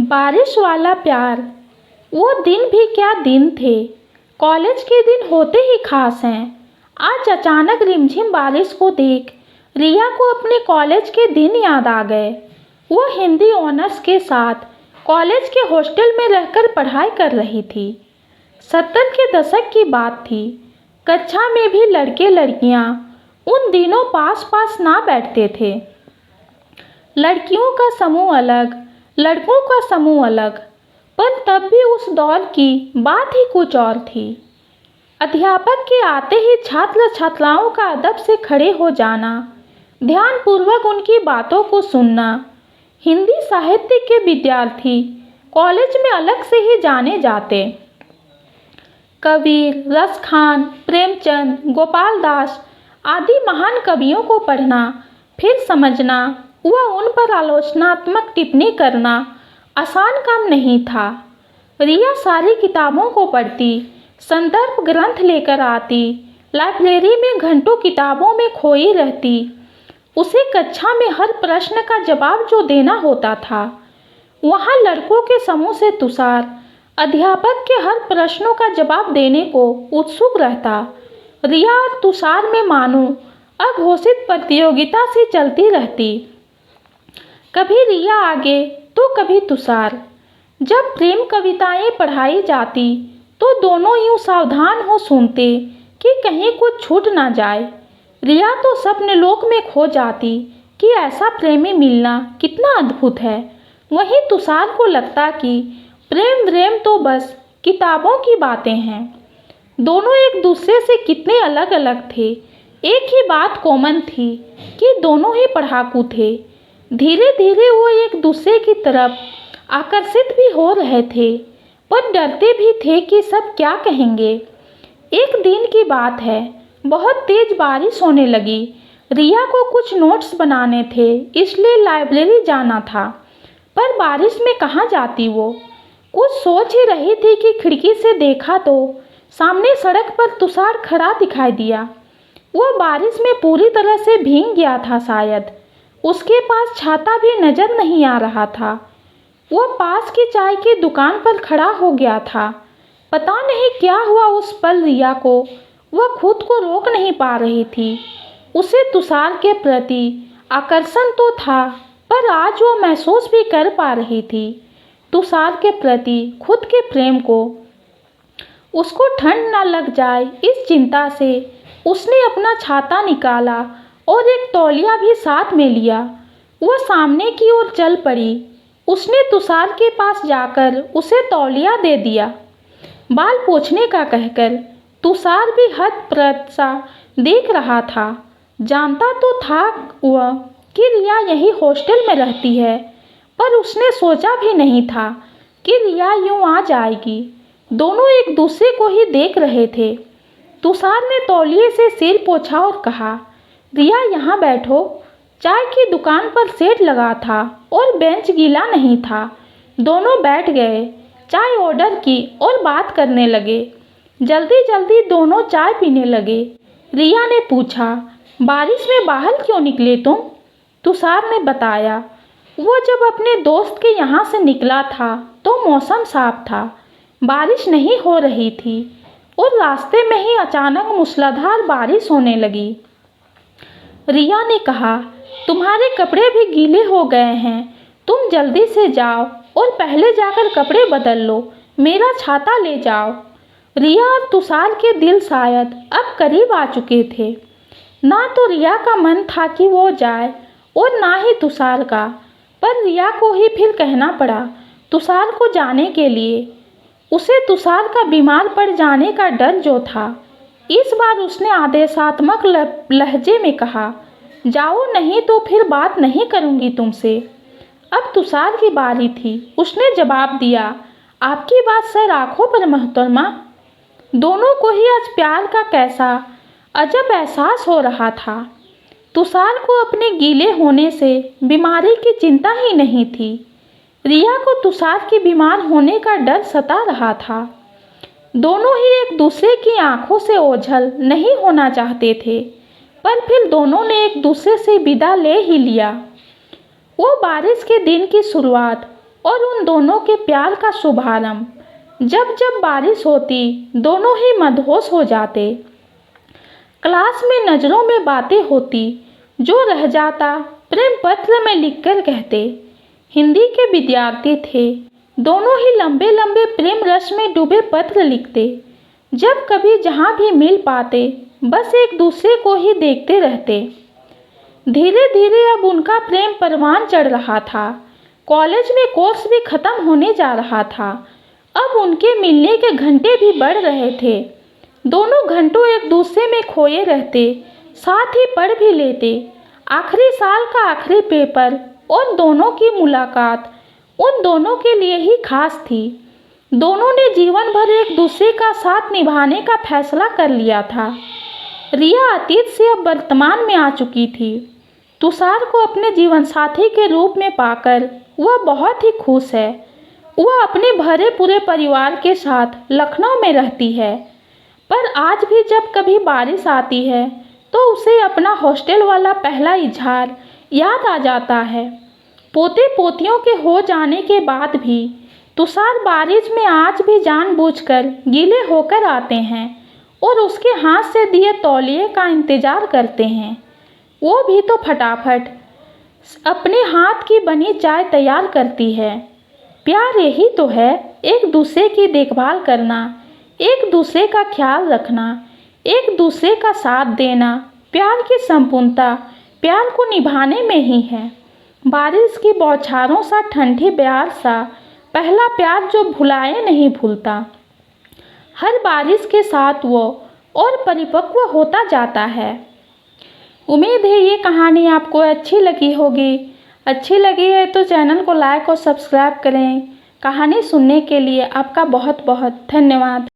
बारिश वाला प्यार। वो दिन भी क्या दिन थे। कॉलेज के दिन होते ही खास हैं। आज अचानक रिमझिम बारिश को देख रिया को अपने कॉलेज के दिन याद आ गए। वो हिंदी ऑनर्स के साथ कॉलेज के हॉस्टल में रहकर पढ़ाई कर रही थी। 70 के दशक की बात थी। कक्षा में भी लड़के लड़कियां उन दिनों पास पास ना बैठते थे। लड़कियों का समूह अलग, लड़कों का समूह अलग, पर तब भी उस दौर की बात ही कुछ और थी। अध्यापक के आते ही छात्र छात्राओं का अदब से खड़े हो जाना, ध्यानपूर्वक उनकी बातों को सुनना। हिंदी साहित्य के विद्यार्थी कॉलेज में अलग से ही जाने जाते। कबीर, रसखान, प्रेमचंद, गोपाल दास आदि महान कवियों को पढ़ना, फिर समझना व उन पर आलोचनात्मक टिप्पणी करना आसान काम नहीं था। रिया सारी किताबों को पढ़ती, संदर्भ ग्रंथ लेकर आती, लाइब्रेरी में घंटों किताबों में खोई रहती। उसे कक्षा में हर प्रश्न का जवाब जो देना होता था, वहाँ लड़कों के समूह से तुषार अध्यापक के हर प्रश्नों का जवाब देने को उत्सुक रहता। रिया और तुषार में मानो अघोषित प्रतियोगिता सी चलती रहती। कभी रिया आगे तो कभी तुषार। जब प्रेम कविताएं पढ़ाई जाती तो दोनों यूं सावधान हो सुनते कि कहीं कुछ छूट ना जाए। रिया तो सपने लोक में खो जाती कि ऐसा प्रेमी मिलना कितना अद्भुत है। वहीं तुषार को लगता कि प्रेम व्रेम तो बस किताबों की बातें हैं। दोनों एक दूसरे से कितने अलग अलग थे। एक ही बात कॉमन थी कि दोनों ही पढ़ाकू थे। धीरे धीरे वो एक दूसरे की तरफ आकर्षित भी हो रहे थे, पर डरते भी थे कि सब क्या कहेंगे। एक दिन की बात है, बहुत तेज बारिश होने लगी। रिया को कुछ नोट्स बनाने थे, इसलिए लाइब्रेरी जाना था, पर बारिश में कहाँ जाती वो। कुछ सोच ही रही थी कि खिड़की से देखा तो सामने सड़क पर तुषार खड़ा दिखाई दिया। वो बारिश में पूरी तरह से भीग गया था शायद। उसके पास छाता भी नजर नहीं आ रहा था। वो पास की चाय की दुकान पर खड़ा हो गया था। पता नहीं क्या हुआ उस पल रिया को। वह खुद को रोक नहीं पा रही थी। उसे तुषार के प्रति आकर्षण तो था, पर आज वो महसूस भी कर पा रही थी तुषार के प्रति खुद के प्रेम को। उसको ठंड ना लग जाए इस चिंता से उसने अपना छाता निकाला और एक तौलिया भी साथ में लिया। वह सामने की ओर चल पड़ी। उसने तुषार के पास जाकर उसे तौलिया दे दिया। बाल पोंछने का कहकर तुषार भी हतप्रभ सा देख रहा था। जानता तो था वह कि रिया यही हॉस्टल में रहती है, पर उसने सोचा भी नहीं था कि रिया यूं आ जाएगी। दोनों एक दूसरे को ही देख रहे थे। तुषार ने तौलिए से सिर पोंछा और कहा, रिया यहाँ बैठो। चाय की दुकान पर सेट लगा था और बेंच गीला नहीं था। दोनों बैठ गए, चाय ऑर्डर की और बात करने लगे। जल्दी जल्दी दोनों चाय पीने लगे। रिया ने पूछा, बारिश में बाहर क्यों निकले तुम? तुषार ने बताया, वो जब अपने दोस्त के यहाँ से निकला था तो मौसम साफ था, बारिश नहीं हो रही थी और रास्ते में ही अचानक मूसलाधार बारिश होने लगी। रिया ने कहा, तुम्हारे कपड़े भी गीले हो गए हैं, तुम जल्दी से जाओ और पहले जाकर कपड़े बदल लो, मेरा छाता ले जाओ। रिया और तुषार के दिल शायद अब करीब आ चुके थे। ना तो रिया का मन था कि वो जाए और ना ही तुषार का, पर रिया को ही फिर कहना पड़ा तुषार को जाने के लिए। उसे तुषार का बीमार पड़ जाने का डर जो था। इस बार उसने आदेशात्मक लहजे में कहा, जाओ नहीं तो फिर बात नहीं करूँगी तुमसे। अब तुषार की बारी थी। उसने जवाब दिया, आपकी बात सर आँखों पर मोहतरमा। दोनों को ही आज प्यार का कैसा अजब एहसास हो रहा था। तुषार को अपने गीले होने से बीमारी की चिंता ही नहीं थी। रिया को तुषार के बीमार होने का डर सता रहा था। दोनों ही एक दूसरे की आंखों से ओझल नहीं होना चाहते थे, पर फिर दोनों ने एक दूसरे से विदा ले ही लिया। वो बारिश के दिन की शुरुआत और उन दोनों के प्यार का शुभारंभ। जब जब बारिश होती दोनों ही मदहोश हो जाते। क्लास में नज़रों में बातें होती, जो रह जाता प्रेम पत्र में लिखकर कहते। हिंदी के विद्यार्थी थे, दोनों ही लंबे लंबे प्रेम रस में डूबे पत्र लिखते। जब कभी जहाँ भी मिल पाते बस एक दूसरे को ही देखते रहते। धीरे धीरे अब उनका प्रेम परवान चढ़ रहा था। कॉलेज में कोर्स भी खत्म होने जा रहा था। अब उनके मिलने के घंटे भी बढ़ रहे थे। दोनों घंटों एक दूसरे में खोए रहते, साथ ही पढ़ भी लेते। आखिरी साल का आखिरी पेपर और दोनों की मुलाकात उन दोनों के लिए ही खास थी। दोनों ने जीवन भर एक दूसरे का साथ निभाने का फैसला कर लिया था। रिया अतीत से अब वर्तमान में आ चुकी थी। तुषार को अपने जीवन साथी के रूप में पाकर वह बहुत ही खुश है। वह अपने भरे पूरे परिवार के साथ लखनऊ में रहती है, पर आज भी जब कभी बारिश आती है तो उसे अपना हॉस्टल वाला पहला इजहार याद आ जाता है। पोते पोतियों के हो जाने के बाद भी तुषार बारिश में आज भी जानबूझकर गीले होकर आते हैं और उसके हाथ से दिए तौलिए का इंतज़ार करते हैं। वो भी तो फटाफट अपने हाथ की बनी चाय तैयार करती है। प्यार यही तो है, एक दूसरे की देखभाल करना, एक दूसरे का ख्याल रखना, एक दूसरे का साथ देना। प्यार की संपूर्णता प्यार को निभाने में ही है। बारिश की बौछारों सा ठंडी प्यार सा पहला प्यार जो भुलाए नहीं भूलता। हर बारिश के साथ वो और परिपक्व होता जाता है। उम्मीद है ये कहानी आपको अच्छी लगी होगी। अच्छी लगी है तो चैनल को लाइक और सब्सक्राइब करें। कहानी सुनने के लिए आपका बहुत बहुत धन्यवाद।